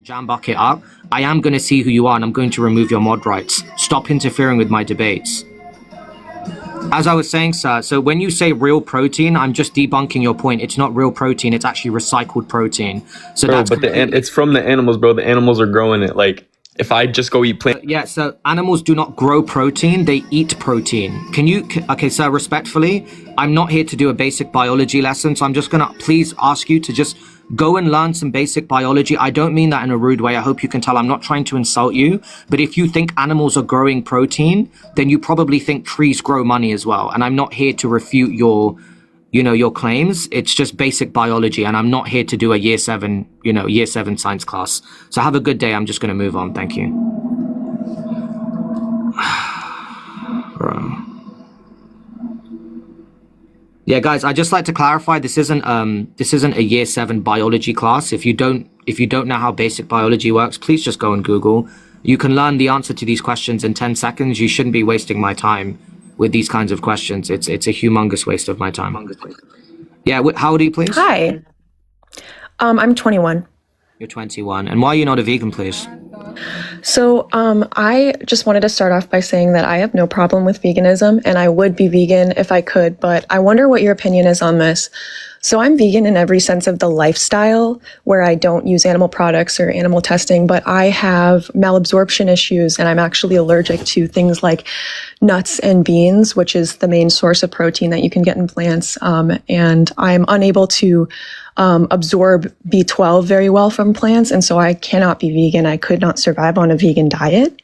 jam bucket up, I am going to see who you are and I'm going to remove your mod rights. Stop interfering with my debates. As I was saying, sir, so when you say real protein, I'm just debunking your point. It's not real protein. It's actually recycled protein. So bro, that's but it's from the animals, bro. The animals are growing it. Like, if I just go eat plant. Yeah, so animals do not grow protein, they eat protein. Okay, sir, respectfully, I'm not here to do a basic biology lesson, so I'm just gonna please ask you to just go and learn some basic biology. I don't mean that in a rude way. I hope you can tell I'm not trying to insult you, but if you think animals are growing protein, then you probably think trees grow money as well. And I'm not here to refute your claims. It's just basic biology, and I'm not here to do a year seven science class. So have a good day. I'm just going to move on. Thank you. Bro. Yeah, guys, I'd just like to clarify, this isn't a year 7 biology class. If you don't know how basic biology works, please just go and Google. You can learn the answer to these questions in 10 seconds. You shouldn't be wasting my time with these kinds of questions. It's a humongous waste of my time. Yeah, how old are you, please? Hi. I'm 21. You're 21. And why are you not a vegan, please? So I just wanted to start off by saying that I have no problem with veganism, and I would be vegan if I could, but I wonder what your opinion is on this. So I'm vegan in every sense of the lifestyle, where I don't use animal products or animal testing, but I have malabsorption issues, and I'm actually allergic to things like nuts and beans, which is the main source of protein that you can get in plants. And I'm unable to absorb B12 very well from plants, and so I cannot be vegan. I could not survive on a vegan diet.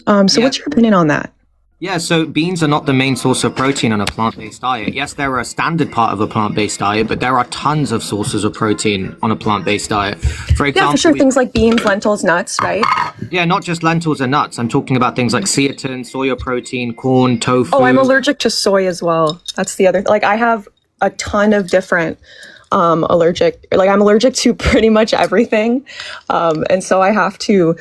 What's your opinion on that? Yeah, so beans are not the main source of protein on a plant-based diet. Yes, they're a standard part of a plant-based diet, but there are tons of sources of protein on a plant-based diet. For example, yeah, for sure, things like beans, lentils, nuts, right? Yeah, not just lentils and nuts. I'm talking about things like zeatin, soya protein, corn, tofu. Oh, I'm allergic to soy as well. That's the other, I have a ton of different I'm allergic to pretty much everything. And so I have to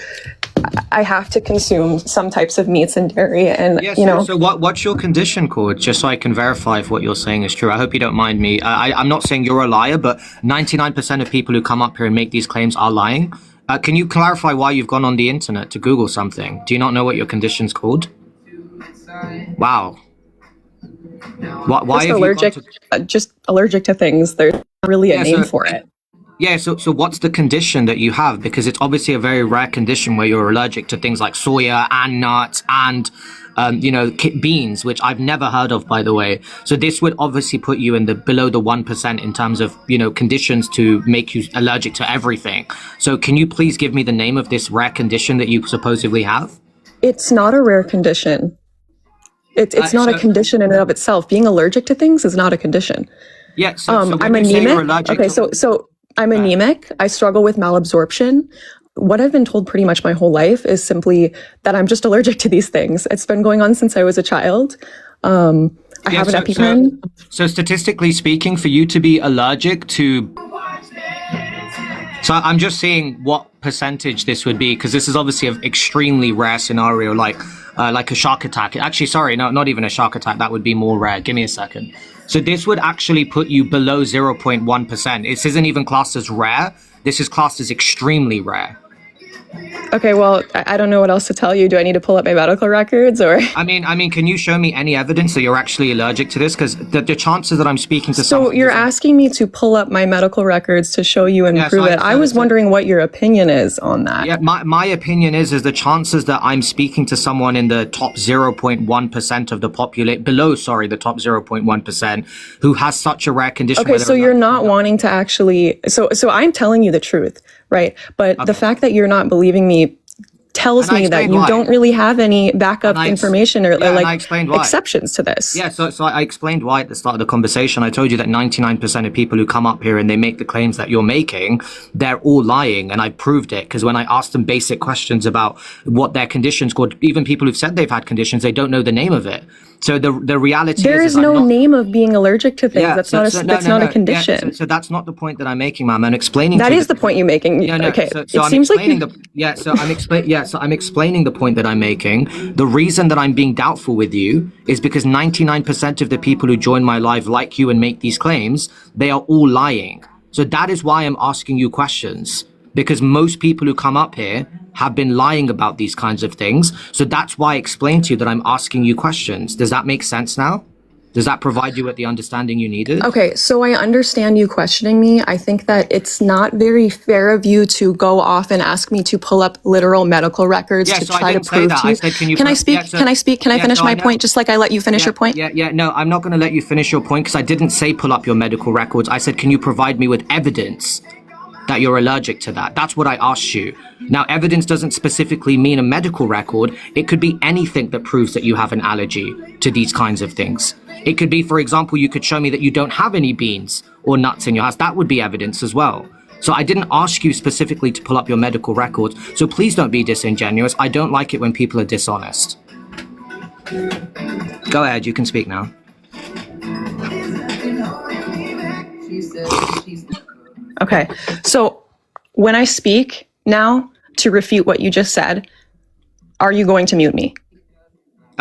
consume some types of meats and dairy, and So what's your condition called? Just so I can verify if what you're saying is true. I hope you don't mind me. I'm not saying you're a liar, but 99% of people who come up here and make these claims are lying. Can you clarify why you've gone on the internet to Google something? Do you not know what your condition's called? Wow. Why just allergic to things. There's not really a name for it. Yeah, so what's the condition that you have? Because it's obviously a very rare condition where you're allergic to things like soya and nuts and, beans, which I've never heard of, by the way. So this would obviously put you in below the 1% in terms of, conditions to make you allergic to everything. So can you please give me the name of this rare condition that you supposedly have? It's not a rare condition. It's not a condition in and of itself. Being allergic to things is not a condition. Yeah, so I'm anemic. Okay, so I'm anemic. I struggle with malabsorption. What I've been told pretty much my whole life is simply that I'm just allergic to these things. It's been going on since I was a child. I have an EpiPen. So statistically speaking, for you to be allergic to... So I'm just seeing what percentage this would be, because this is obviously an extremely rare scenario, like a shark attack. Actually, sorry, no, not even a shark attack. That would be more rare. Give me a second. So this would actually put you below 0.1%. This isn't even classed as rare. This is classed as extremely rare. Okay, well, I don't know what else to tell you. Do I need to pull up my medical records, or? I mean, can you show me any evidence that you're actually allergic to this? Because the chances that I'm speaking to someone... So you're asking me to pull up my medical records to show you and prove it. I was wondering what your opinion is on that. Yeah, my opinion is the chances that I'm speaking to someone in the top 0.1% of the population, the top 0.1% who has such a rare condition. Okay, so you're not wanting to actually... So I'm telling you the truth, right? But the fact that you're not believing me tells me that you don't really have any backup information or exceptions to this. Yeah, so I explained why at the start of the conversation. I told you that 99% of people who come up here and they make the claims that you're making, they're all lying, and I proved it, because when I asked them basic questions about what their conditions called, even people who've said they've had conditions, they don't know the name of it. So the reality there is no name of being allergic to things. That's not a condition. Yeah, so that's not the point that I'm making, ma'am. I'm explaining. That is the point you're making. Yeah, no, okay. So I'm explaining the point that I'm making. The reason that I'm being doubtful with you is because 99% of the people who join my live like you and make these claims, they are all lying. So that is why I'm asking you questions. because most people who come up here have been lying about these kinds of things. So that's why I explained to you that I'm asking you questions. Does that make sense now? Does that provide you with the understanding you needed? Okay, so I understand you questioning me. I think that it's not very fair of you to go off and ask me to pull up literal medical records Yeah, to so I try to didn't say prove that. to I you. said, can you... Can I pro- speak? yeah, so- Can I speak? Can I yeah, finish so my know- point just like I let you finish your point? Yeah. No, I'm not going to let you finish your point because I didn't say pull up your medical records. I said, can you provide me with evidence that you're allergic to that? That's what I asked you. Now, evidence doesn't specifically mean a medical record. It could be anything that proves that you have an allergy to these kinds of things. It could be, for example, you could show me that you don't have any beans or nuts in your house. That would be evidence as well. So I didn't ask you specifically to pull up your medical records. So please don't be disingenuous. I don't like it when people are dishonest. Go ahead, you can speak now. Okay, so when I speak now to refute what you just said, are you going to mute me?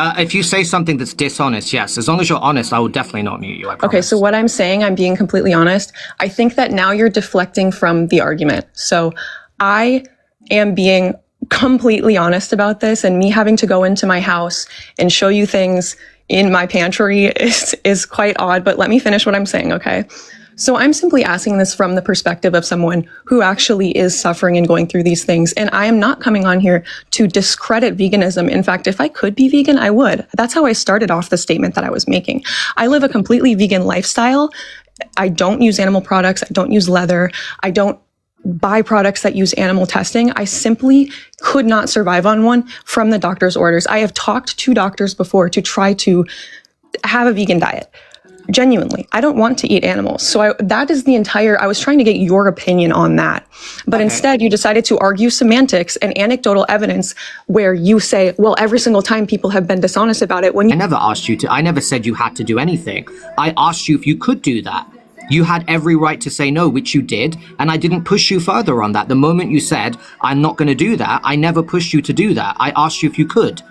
If you say something that's dishonest, yes. As long as you're honest, I will definitely not mute you, I promise. Okay, so what I'm saying, I'm being completely honest. I think that now you're deflecting from the argument. So I am being completely honest about this, and me having to go into my house and show you things in my pantry is quite odd, but let me finish what I'm saying, okay? So I'm simply asking this from the perspective of someone who actually is suffering and going through these things. And I am not coming on here to discredit veganism. In fact, if I could be vegan, I would. That's how I started off the statement that I was making. I live a completely vegan lifestyle. I don't use animal products. I don't use leather. I don't buy products that use animal testing. I simply could not survive on one from the doctor's orders. I have talked to doctors before to try to have a vegan diet. Genuinely, I don't want to eat animals. So that is the entire, I was trying to get your opinion on that. But instead, you decided to argue semantics and anecdotal evidence where you say, well, every single time people have been dishonest about it. When I never asked you to, I never said you had to do anything. I asked you if you could do that. You had every right to say no, which you did, and I didn't push you further on that. The moment you said, I'm not going to do that, I never pushed you to do that. I asked you if you could.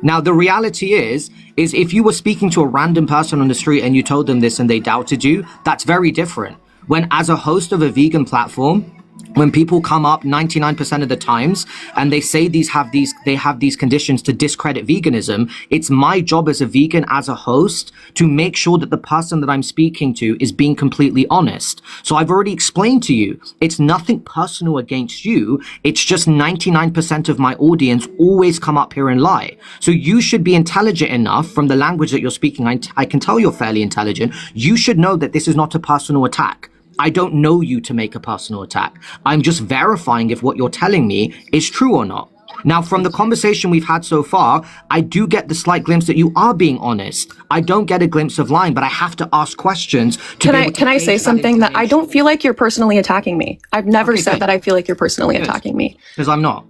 Now, the reality is if you were speaking to a random person on the street and you told them this and they doubted you, that's very different. When as a host of a vegan platform, when people come up 99% of the times and they say they have these conditions to discredit veganism, it's my job as a vegan, as a host, to make sure that the person that I'm speaking to is being completely honest. So I've already explained to you, it's nothing personal against you. It's just 99% of my audience always come up here and lie. So you should be intelligent enough from the language that you're speaking. I can tell you're fairly intelligent. You should know that this is not a personal attack. I don't know you to make a personal attack. I'm just verifying if what you're telling me is true or not. Now, from the conversation we've had so far, I do get the slight glimpse that you are being honest. I don't get a glimpse of lying, but I have to ask questions to be able to Can I say gauge something that I information. don't feel like you're personally attacking me? I've never Okay, said good. that I feel like you're personally attacking me. Because I'm not.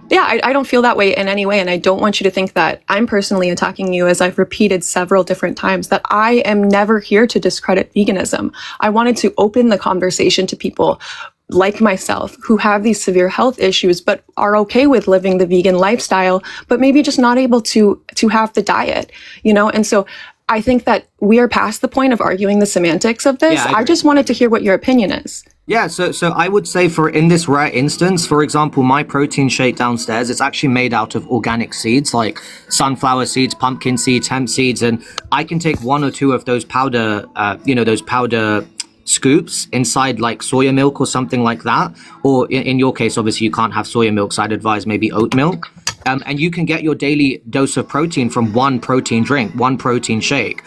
Yeah, I don't feel that way in any way. And I don't want you to think that I'm personally attacking you, as I've repeated several different times, that I am never here to discredit veganism. I wanted to open the conversation to people like myself who have these severe health issues, but are okay with living the vegan lifestyle, but maybe just not able to have the diet, you know? And so I think that we are past the point of arguing the semantics of this. Yeah, I I agree. just wanted to hear what your opinion is. Yeah, so I would say in this rare instance, for example, my protein shake downstairs, it's actually made out of organic seeds like sunflower seeds, pumpkin seeds, hemp seeds, and I can take one or two of those powder, those powder scoops inside like soya milk or something like that. Or in your case, obviously you can't have soya milk, so I'd advise maybe oat milk. And you can get your daily dose of protein from one protein drink, one protein shake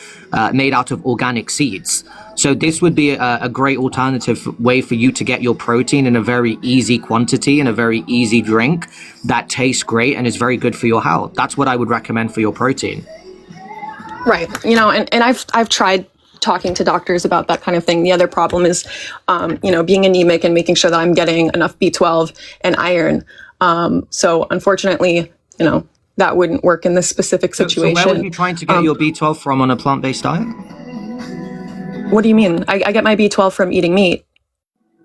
made out of organic seeds. So this would be a great alternative way for you to get your protein in a very easy quantity and a very easy drink that tastes great and is very good for your health. That's what I would recommend for your protein. Right. And I've tried talking to doctors about that kind of thing. The other problem is, being anemic and making sure that I'm getting enough B12 and iron. So unfortunately, that wouldn't work in this specific situation. So where were you trying to get your B12 from on a plant-based diet? What do you mean? I get my B12 from eating meat.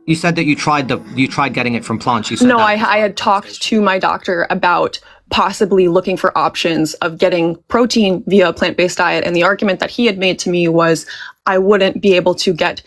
You said that you tried getting it from plants. You said No, that. I had talked to my doctor about possibly looking for options of getting protein via a plant-based diet. And the argument that he had made to me was I wouldn't be able to get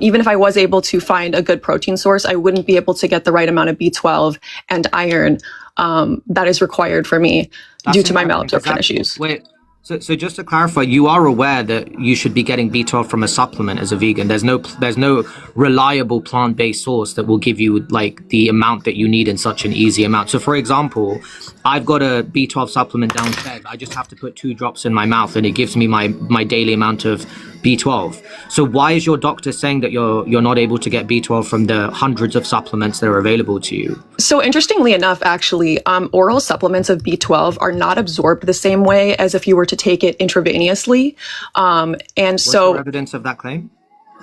Even if I was able to find a good protein source, I wouldn't be able to get the right amount of B12 and iron that is required for me due to my malabsorption issues. Wait, so just to clarify, you are aware that you should be getting B12 from a supplement as a vegan. There's no reliable plant-based source that will give you like the amount that you need in such an easy amount. So for example, I've got a B12 supplement downstairs. I just have to put 2 drops in my mouth and it gives me my daily amount of B12. So why is your doctor saying that you're not able to get B12 from the hundreds of supplements that are available to you? So interestingly enough, actually, oral supplements of B12 are not absorbed the same way as if you were to take it intravenously. What's your evidence of that claim?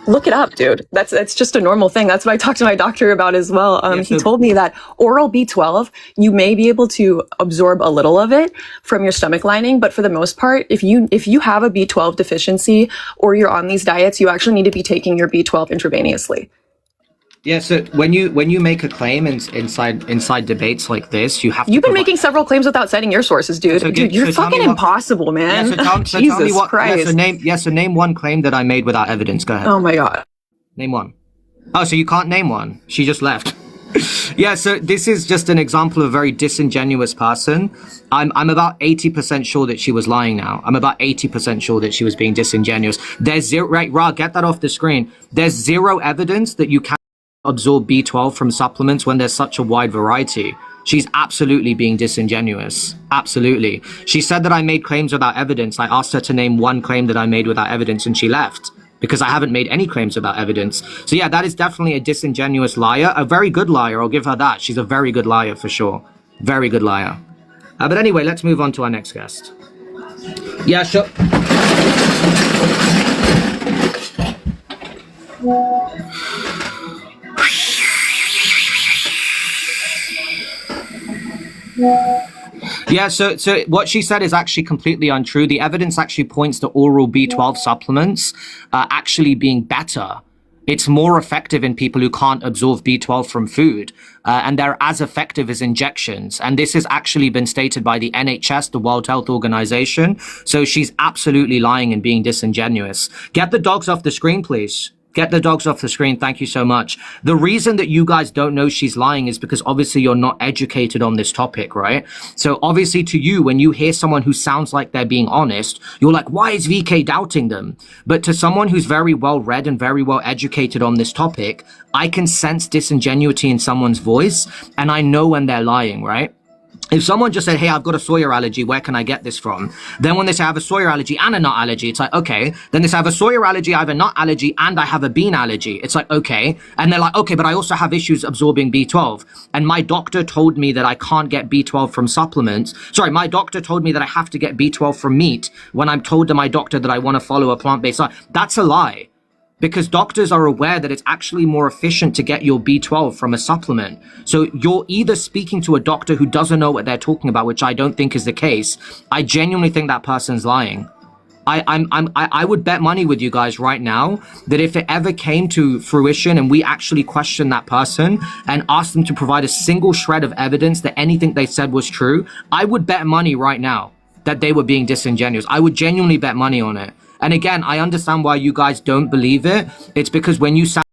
Look it up, dude. That's just a normal thing. That's what I talked to my doctor about as well. He told me that oral B12, you may be able to absorb a little of it from your stomach lining, but for the most part, if you have a B12 deficiency or you're on these diets, you actually need to be taking your B12 intravenously. Yeah, so when you make a claim inside debates like this, you have to. You've been making several claims without citing your sources, dude. Dude, you're fucking impossible, man. Yeah, so Jesus tell me what, Christ. So name one claim that I made without evidence. Go ahead. Oh my God. Name one. Oh, so you can't name one. She just left. Yeah, so this is just an example of a very disingenuous person. I'm about 80% sure that she was lying now. I'm about 80% sure that she was being disingenuous. There's zero, right, Ra, get that off the screen. There's zero evidence that you can absorb B12 from supplements when there's such a wide variety. She's absolutely being disingenuous. Absolutely. She said that I made claims without evidence. I asked her to name one claim that I made without evidence and she left because I haven't made any claims without evidence. So yeah, that is definitely a disingenuous liar. A very good liar, I'll give her that. She's a very good liar for sure. Very good liar. But anyway, let's move on to our next guest. Yeah, sure. Yeah, so what she said is actually completely untrue. The evidence actually points to oral B12 supplements actually being better. It's more effective in people who can't absorb B12 from food, and they're as effective as injections. And this has actually been stated by the NHS, the World Health Organization. So she's absolutely lying and being disingenuous. Get the dogs off the screen, please. Get the dogs off the screen. Thank you so much. The reason that you guys don't know she's lying is because obviously you're not educated on this topic, right? So obviously to you, when you hear someone who sounds like they're being honest, you're like, why is VK doubting them? But to someone who's very well read and very well educated on this topic, I can sense disingenuity in someone's voice and I know when they're lying, right? If someone just said, hey, I've got a soya allergy, where can I get this from? Then when they say I have a soya allergy and a nut allergy, it's like, okay. Then they say I have a soya allergy, I have a nut allergy, and I have a bean allergy. It's like, okay. And they're like, okay, but I also have issues absorbing B12. And my doctor told me that I can't get B12 from supplements. Sorry, my doctor told me that I have to get B12 from meat when I'm told to my doctor that I want to follow a plant-based diet. That's a lie. Because doctors are aware that it's actually more efficient to get your B12 from a supplement. So you're either speaking to a doctor who doesn't know what they're talking about, which I don't think is the case. I genuinely think that person's lying. I would bet money with you guys right now that if it ever came to fruition and we actually questioned that person and asked them to provide a single shred of evidence that anything they said was true, I would bet money right now that they were being disingenuous. I would genuinely bet money on it. And again, I understand why you guys don't believe it. It's because when you sound